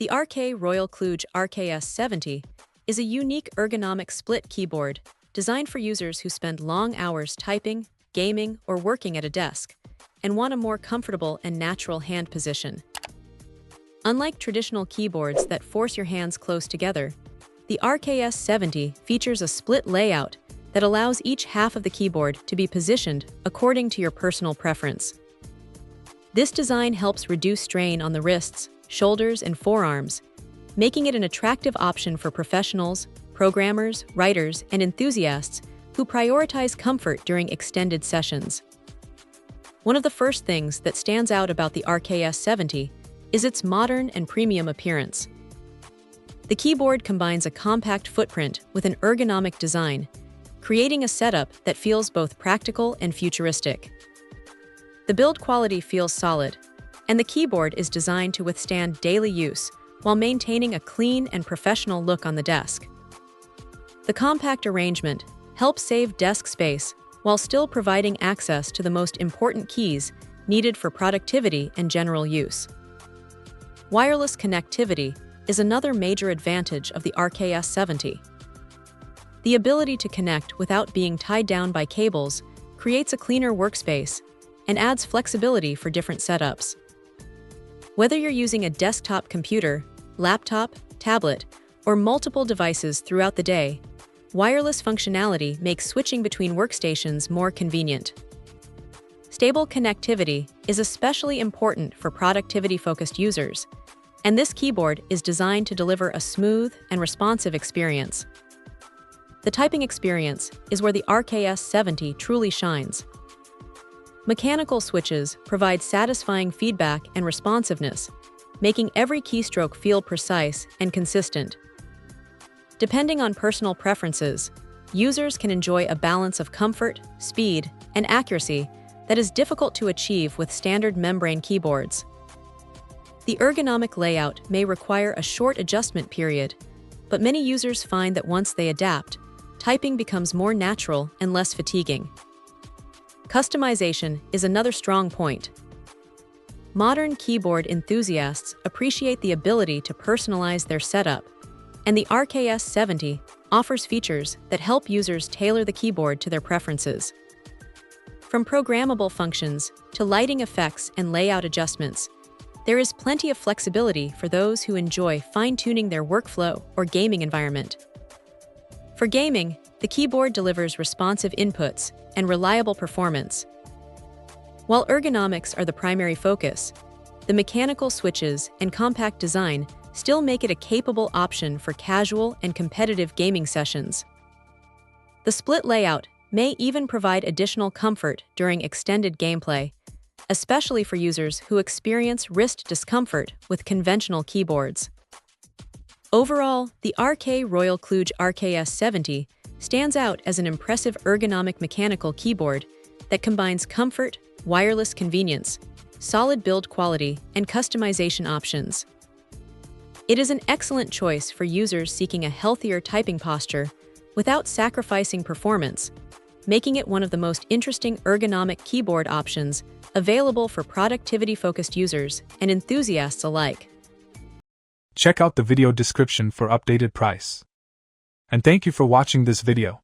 The KLUDGE RKS70 is a unique ergonomic split keyboard designed for users who spend long hours typing, gaming, or working at a desk, and want a more comfortable and natural hand position. Unlike traditional keyboards that force your hands close together, the RKS70 features a split layout that allows each half of the keyboard to be positioned according to your personal preference. This design helps reduce strain on the wrists, shoulders, and forearms, making it an attractive option for professionals, programmers, writers, and enthusiasts who prioritize comfort during extended sessions. One of the first things that stands out about the RKS70 is its modern and premium appearance. The keyboard combines a compact footprint with an ergonomic design, creating a setup that feels both practical and futuristic. The build quality feels solid, and the keyboard is designed to withstand daily use while maintaining a clean and professional look on the desk. The compact arrangement helps save desk space while still providing access to the most important keys needed for productivity and general use. Wireless connectivity is another major advantage of the RKS70. The ability to connect without being tied down by cables creates a cleaner workspace and adds flexibility for different setups. Whether you're using a desktop computer, laptop, tablet, or multiple devices throughout the day, wireless functionality makes switching between workstations more convenient. Stable connectivity is especially important for productivity-focused users, and this keyboard is designed to deliver a smooth and responsive experience. The typing experience is where the RKS70 truly shines. Mechanical switches provide satisfying feedback and responsiveness, making every keystroke feel precise and consistent. Depending on personal preferences, users can enjoy a balance of comfort, speed, and accuracy that is difficult to achieve with standard membrane keyboards. The ergonomic layout may require a short adjustment period, but many users find that once they adapt, typing becomes more natural and less fatiguing. Customization is another strong point. Modern keyboard enthusiasts appreciate the ability to personalize their setup, and the RKS70 offers features that help users tailor the keyboard to their preferences. From programmable functions to lighting effects and layout adjustments, there is plenty of flexibility for those who enjoy fine-tuning their workflow or gaming environment. For gaming, the keyboard delivers responsive inputs and reliable performance. While ergonomics are the primary focus, the mechanical switches and compact design still make it a capable option for casual and competitive gaming sessions. The split layout may even provide additional comfort during extended gameplay, especially for users who experience wrist discomfort with conventional keyboards. Overall, the KLUDGE RKS70 stands out as an impressive ergonomic mechanical keyboard that combines comfort, wireless convenience, solid build quality, and customization options. It is an excellent choice for users seeking a healthier typing posture without sacrificing performance, making it one of the most interesting ergonomic keyboard options available for productivity-focused users and enthusiasts alike. Check out the video description for updated price. And thank you for watching this video.